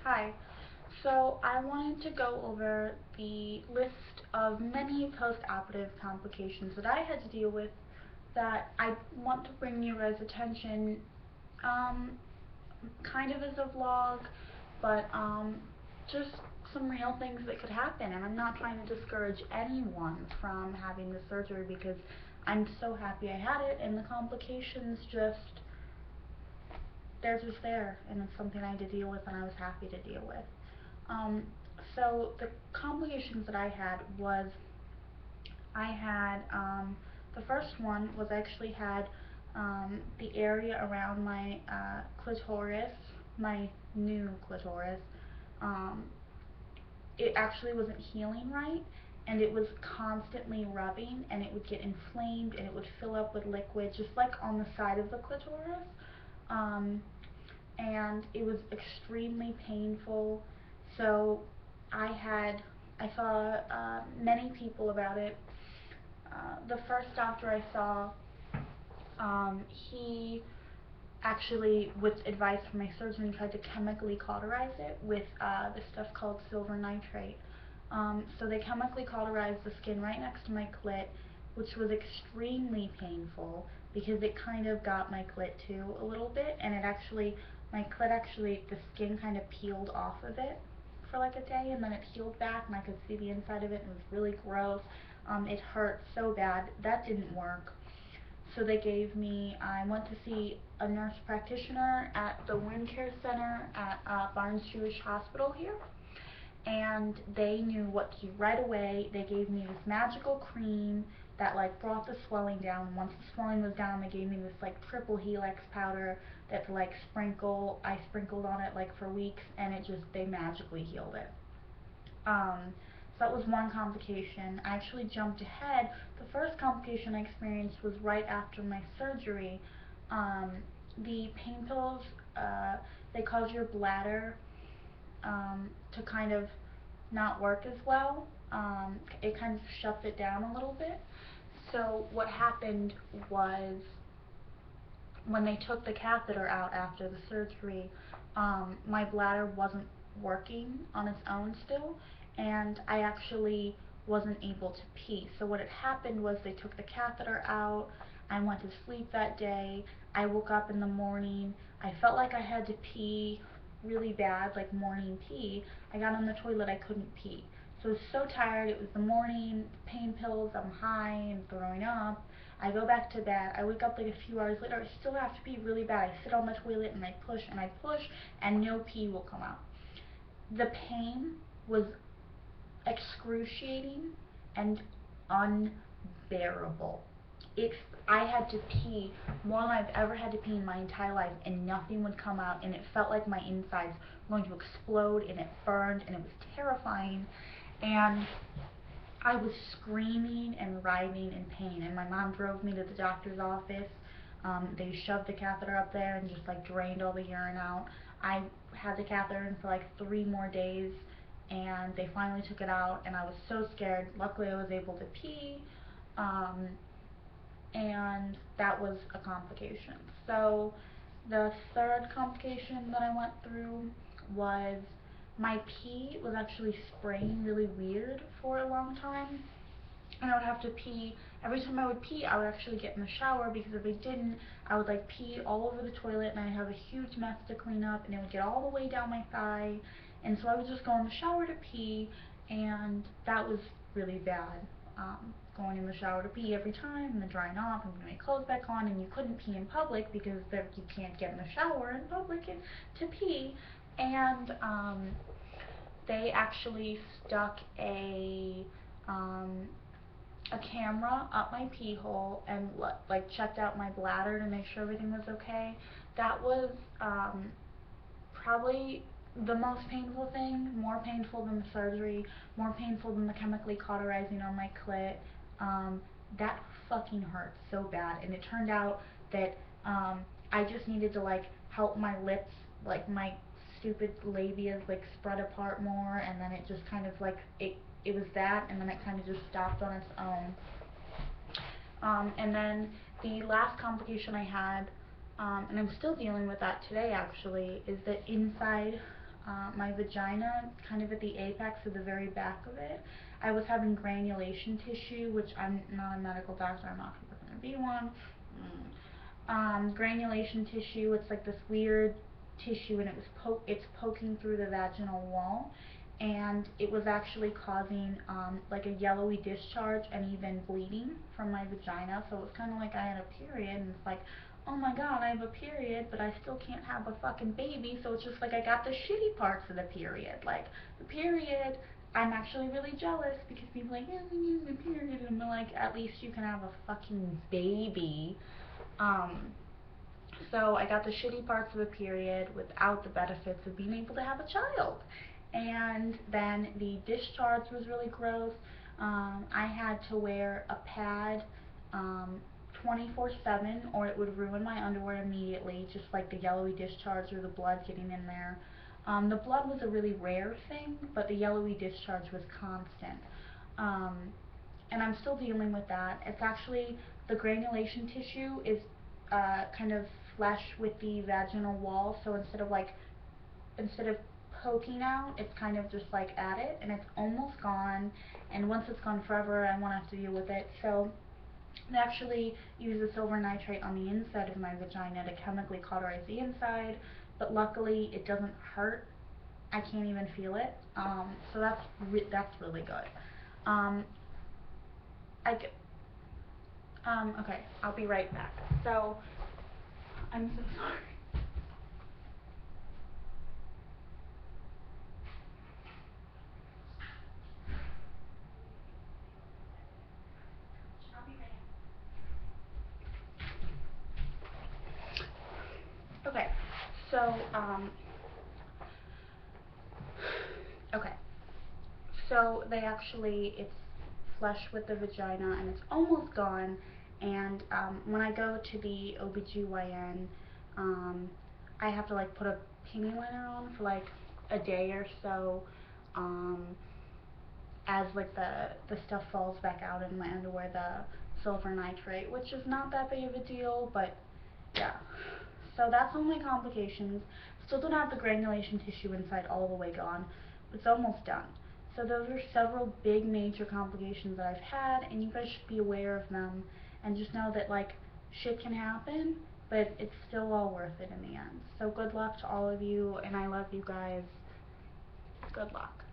Hi. So I wanted to go over the list of many post-operative complications that I had to deal with that I want to bring your guys' attention, um, kind of as a vlog, but just some real things that could happen. And I'm not trying to discourage anyone from having the surgery because I'm so happy I had it, and the complications just they're just there, and it's something I had to deal with, and I was happy to deal with. Um, so the complications that I had was I had the first one was I actually had the area around my clitoris, my new clitoris. Um, it actually wasn't healing right, and it was constantly rubbing, and it would get inflamed, and it would fill up with liquid, just like on the side of the clitoris. Um, and it was extremely painful. So I had I saw many people about it. The first doctor I saw, he actually, with advice from my surgeon, tried to chemically cauterize it with this stuff called silver nitrate. So they chemically cauterized the skin right next to my clit, which was extremely painful because it kind of got my clit too a little bit, and my clit actually, the skin kind of peeled off of it for like a day, and then it healed back, and I could see the inside of it, and it was really gross. It hurt so bad. That didn't work. So I went to see a nurse practitioner at the Wound Care Center at Barnes Jewish Hospital here, and they knew what to do right away. They gave me this magical cream that like brought the swelling down. Once the swelling was down, they gave me this like triple helix powder that I sprinkled on it like for weeks, and they magically healed it. So that was one complication. I actually jumped ahead. The first complication I experienced was right after my surgery. Um, the pain pills, they cause your bladder to kind of not work as well. It kind of shuts it down a little bit. So what happened was when they took the catheter out after the surgery, my bladder wasn't working on its own still, and I actually wasn't able to pee. So what had happened was they took the catheter out. I went to sleep that day. I woke up in the morning. I felt like I had to pee really bad, like morning pee. I got on the toilet, I couldn't pee. So I was so tired. It was the morning, pain pills, I'm high and throwing up. I go back to bed. I wake up like a few hours later. I still have to pee really bad. I sit on the toilet and I push, and no pee will come out. The pain was excruciating and unbearable. It, I had to pee more than I've ever had to pee in my entire life, and nothing would come out, and it felt like my insides were going to explode, and it burned, and it was terrifying. And I was screaming and writhing in pain, and my mom drove me to the doctor's office. They shoved the catheter up there and just like drained all the urine out. I had the catheter in for like 3 more days, and they finally took it out, and I was so scared. Luckily I was able to pee, um, and that was a complication. So the third complication that I went through was my pee was actually spraying really weird for a long time, and I would have to pee. Every time I would pee, I would actually get in the shower, because if I didn't, I would like pee all over the toilet, and I'd have a huge mess to clean up, and it would get all the way down my thigh. And so I would just go in the shower to pee, and that was really bad. Going in the shower to pee every time, and then drying off, and putting my clothes back on, and you couldn't pee in public because you can't get in the shower in public to pee. And they actually stuck um, a camera up my pee hole and like checked out my bladder to make sure everything was okay. That was probably the most painful thing, more painful than the surgery, more painful than the chemically cauterizing on my clit. Um, that fucking hurt so bad, and it turned out that I just needed to like help my lips, like my stupid labias like spread apart more, and then it just kind of like it was that, and then it kind of just stopped on its own. And then the last complication I had, and I'm still dealing with that today actually, is that inside my vagina, kind of at the apex of the very back of it, I was having granulation tissue, which I'm not a medical doctor, I'm not going to be one. Granulation tissue, it's like this weird tissue, and it's poking through the vaginal wall, and it was actually causing like a yellowy discharge and even bleeding from my vagina. So it was kind of like I had a period, and it's like, oh my god, I have a period, but I still can't have a fucking baby. So it's just like I got the shitty parts of the period. Like, the period, I'm actually really jealous because people are like, yeah, I'm getting a period, and I'm like, at least you can have a fucking baby. Um, so I got the shitty parts of the period without the benefits of being able to have a child. And then the discharge was really gross. I had to wear a pad 24/7, or it would ruin my underwear immediately, just like the yellowy discharge or the blood getting in there. The blood was a really rare thing, but the yellowy discharge was constant. Um, and I'm still dealing with that. It's actually, the granulation tissue is kind of flesh with the vaginal wall, so instead of poking out, it's kind of just like at it, and it's almost gone. And once it's gone forever, I won't have to deal with it. So they actually use the silver nitrate on the inside of my vagina to chemically cauterize the inside, but luckily it doesn't hurt. I can't even feel it. So that's really good. Um, I okay, I'll be right back. So, I'm so sorry. I'll be right back. Okay, so, okay. So they actually, it's flush with the vagina and it's almost gone. And when I go to the OBGYN, I have to like put a panty liner on for like a day or so, um, as like the stuff falls back out in my underwear, the silver nitrate, which is not that big of a deal, but yeah. So that's all my complications. Still don't have the granulation tissue inside all the way gone. It's almost done. So those are several big major complications that I've had, and you guys should be aware of them, and just know that like shit can happen, but it's still all worth it in the end. So good luck to all of you, and I love you guys. Good luck.